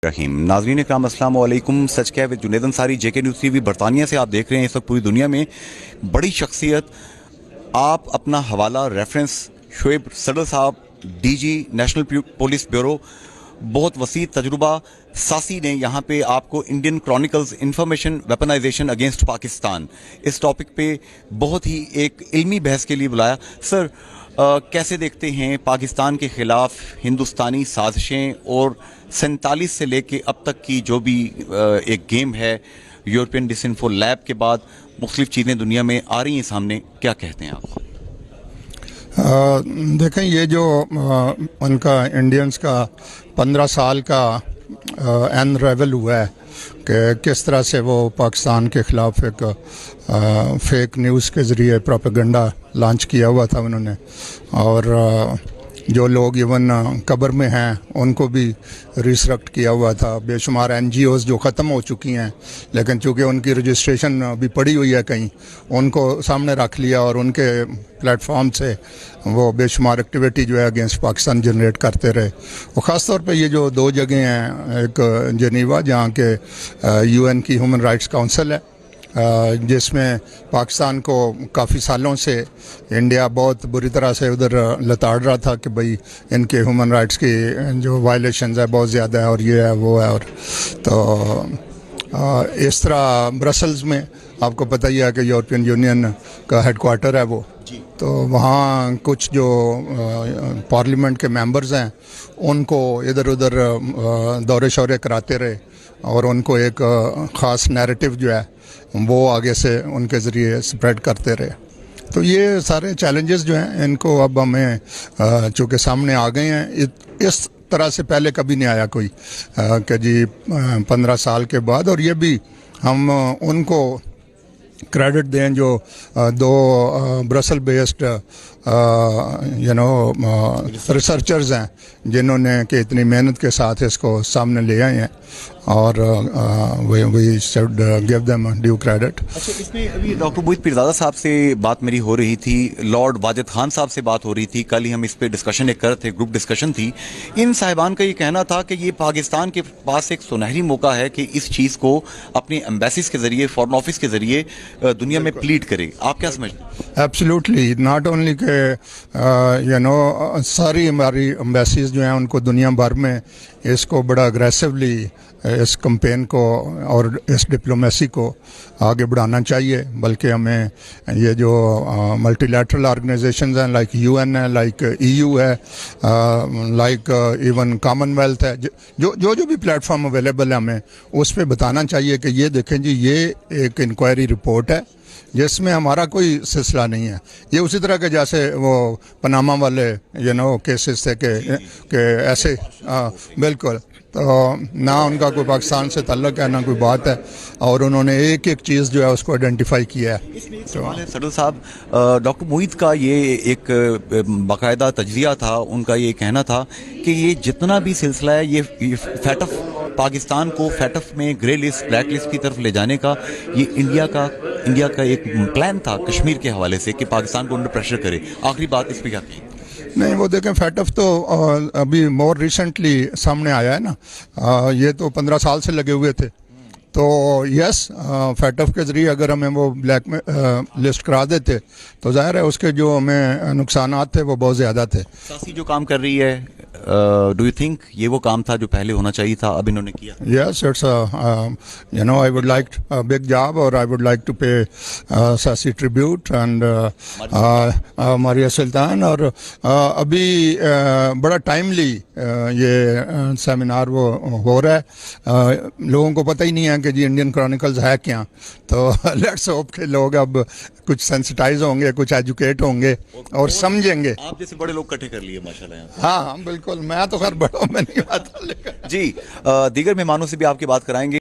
रहीम नाजरीन इकराम अस्सलाम वालेकुम। सच कह with Junaid Ansari, JK news TV बरतानिया से आप देख रहे हैं। इस वक्त पूरी दुनिया में बड़ी शख्सियत, आप अपना हवाला रेफरेंस शोएब सदर साहब, डीजी नेशनल पुलिस ब्यूरो, बहुत वसी तजुर्बा सासी ने यहाँ पे आपको Indian chronicles information weaponisation against Pakistan इस टॉपिक पे बहुत ही एक इल्मी बहस के लिए बुलाया। सर कैसे देखते हैं पाकिस्तान के ख़िलाफ़ हिंदुस्तानी साजिशें और 47 से लेके अब तक की जो भी एक गेम है यूरोपियन डिसइंफो लैब के बाद मुख्तलिफ चीज़ें दुनिया में आ रही हैं सामने, क्या कहते हैं आप? देखें, ये जो उनका इंडियंस का 15 साल का अनरेवल हुआ है कि किस तरह से वो पाकिस्तान के ख़िलाफ़ एक फेक न्यूज़ के ज़रिए प्रोपेगेंडा लॉन्च किया हुआ था उन्होंने, और जो लोग इवन कब्र में हैं उनको भी रिस्ट्रक्ट किया हुआ था। बेशुमार NGOs जो ख़त्म हो चुकी हैं, लेकिन चूँकि उनकी रजिस्ट्रेशन अभी पड़ी हुई है कहीं, उनको सामने रख लिया और उनके प्लेटफॉर्म से वो बेशुमार एक्टिविटी जो है अगेंस्ट पाकिस्तान जनरेट करते रहे। और ख़ास तौर पे ये जो दो जगह हैं, एक जेनीवा जहाँ के UN की ह्यूमन राइट्स काउंसिल है, जिसमें पाकिस्तान को काफ़ी सालों से इंडिया बहुत बुरी तरह से उधर लताड़ रहा था कि भाई इनके ह्यूमन राइट्स की जो वायलेशंस है बहुत ज़्यादा है और ये है वो है। और तो इस तरह ब्रसल्स में आपको पता ही है कि यूरोपियन यूनियन का हेडक्वार्टर है वो, तो वहाँ कुछ जो पार्लियामेंट के मेंबर्स हैं उनको इधर उधर दौरे शौरे कराते रहे और उनको एक ख़ास नैरेटिव जो है वो आगे से उनके ज़रिए स्प्रेड करते रहे। तो ये सारे चैलेंजेस जो हैं इनको अब हमें चूँकि सामने आ गए हैं, इस तरह से पहले कभी नहीं आया कोई कि जी 15 साल के बाद। और ये भी हम उनको क्रेडिट दें जो दो ब्रसल बेस्ड रिसर्चर्स हैं जिन्होंने कि इतनी मेहनत के साथ इसको सामने ले आए हैं, और we should give them due credit. अच्छा, इसमें अभी डॉक्टर मोहित पीरजादा साहब से बात मेरी हो रही थी, लॉर्ड वाजिद खान साहब से बात हो रही थी, कल ही हम इस पे डिस्कशन एक कर रहे थे, ग्रुप डिस्कशन थी। इन साहिबान का ये कहना था कि ये पाकिस्तान के पास एक सुनहरी मौका है कि इस चीज़ को अपनी एम्बेसीज के ज़रिए, फॉरेन ऑफिस के ज़रिए दुनिया में प्लीड करे। आप क्या समझते हैं? एब्सोल्युटली, नॉट ओनली के सारी हमारी एम्बेसीज जो हैं उनको दुनिया भर में इसको बड़ा अग्रेसिवली इस कैंपेन को और इस डिप्लोमेसी को आगे बढ़ाना चाहिए। बल्कि हमें ये जो मल्टीलैटरल ऑर्गेनाइजेशंस हैं, लाइक UN है, लाइक EU है, लाइक इवन कॉमनवेल्थ है, जो भी प्लेटफॉर्म अवेलेबल है, हमें उस पर बताना चाहिए कि ये देखें जी, ये एक इंक्वायरी रिपोर्ट है जिसमें हमारा कोई सिलसिला नहीं है। ये उसी तरह के जैसे वो पनामा वाले केसेस थे कि ऐसे बिल्कुल, तो ना उनका कोई पाकिस्तान से ताल्लुक़ है ना कोई बात है, और उन्होंने एक एक चीज़ जो है उसको आइडेंटिफाई किया है। सदर साहब, डॉक्टर मोहित का ये एक बाकायदा तजज़िया था, उनका ये कहना था कि ये जितना भी सिलसिला है ये फैटफ पाकिस्तान को फैटफ में ग्रे लिस्ट, ब्लैक लिस्ट की तरफ ले जाने का ये इंडिया का एक प्लान था कश्मीर के हवाले से कि पाकिस्तान को अंडर प्रेशर करे। आखिरी बात इस पर क्या कहें? नहीं, वो देखें, फैटफ तो अभी मोर रिसेंटली सामने आया है ना, ये तो 15 साल से लगे हुए थे। तो यस, फैटफ के ज़रिए अगर हमें वो ब्लैक में लिस्ट करा देते तो ज़ाहिर है उसके जो हमें नुकसानात थे वो बहुत ज़्यादा थे। सासी जो काम कर रही है, डू यू थिंक ये वो काम था जो पहले होना चाहिए था, अब इन्होंने किया? Yes, it's I would like big job, और आई वुड लाइक टू पे सासी ट्रिब्यूट एंड मारिया सुल्तान। और अभी बड़ा टाइमली ये सेमिनार वो हो रहा है। लोगों को पता ही नहीं है कि जी इंडियन क्रॉनिकल्स है क्या, तो लेट्स होप के लोग अब कुछ सेंसिटाइज होंगे, कुछ एजुकेट होंगे और समझेंगे। आप जैसे बड़े लोग इकट्ठे कर लिए माशाल्लाह। हाँ, बिल्कुल, मैं तो खैर बड़ों में नहीं आता। जी, दीगर मेहमानों से भी आपकी बात कराएंगे।